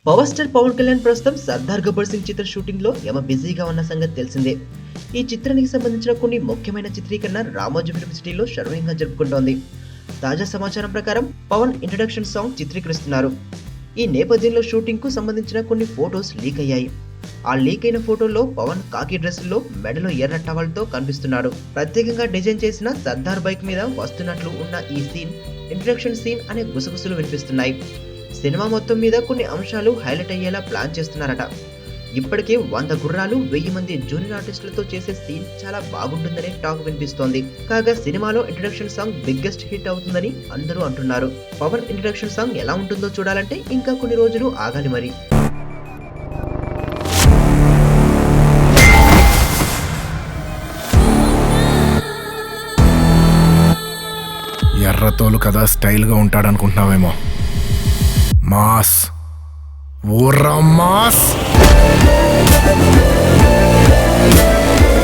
Power star Pawan Kalyan ప్రస్తుతం సర్దార్ గబ్బర్ సింగ్ చిత్ర shooting లో యమ బిజీగా ఉన్న సంగతి తెలిసిందే. ఈ చిత్రానికి సంబంధించిన కొన్ని ముఖ్యమైన చిత్రీకరణ రామోజీ ఫిల్మ్ సిటీలో శరవేగంగా జరుపుకుంటోంది. తాజా సమాచారం ప్రకారం పవన్ ఇంట్రడక్షన్ సాంగ్ చిత్రీకరిస్తున్నారు. ఈ నేపథ్యంలో షూటింగ్ కు సంబంధించిన కొన్ని ఫోటోస్ లీక్ అయ్యాయి. ఆ లీక్ అయిన ఫోటోల్లో పవన్ కాకి డ్రెస్సుల్లో మెడలో ఎర్ర టవల్తో కనిపిస్తున్నాడు. ప్రత్యేకంగా డిజైన్ చేసిన సర్దార్ బైక్ మీద వస్తున్నట్లు ఉన్న ఈ సీన్ ఇంట్రడక్షన్ సీన్ అనే గుసగుసలు వినిపిస్తున్నాయి. సినిమా మొత్తం మీద కొన్ని అంశాలు హైలైట్ అయ్యేలా ప్లాన్ చేస్తున్నారట. ఇప్పటికే 100 గుర్రాలు 1000 మంది జూనియర్ ఆర్టిస్టులతో చేసే సీన్ చాలా బాగుంటుందనే టాక్ వినిపిస్తోంది. కాగా సినిమాలో ఇంట్రడక్షన్ సాంగ్ బిగ్గెస్ట్ హిట్ అవుతుందని అందరూ అంటున్నారు. పవన్ ఇంట్రడక్షన్ సాంగ్ ఎలా ఉంటుందో చూడాలంటే ఇంకా కొన్ని రోజులు ఆగాలి మరి. ఎర్రతోలు కదా స్టైల్గా ఉంటాడనుకుంటున్నావేమో. Mass ఊర్రా mass.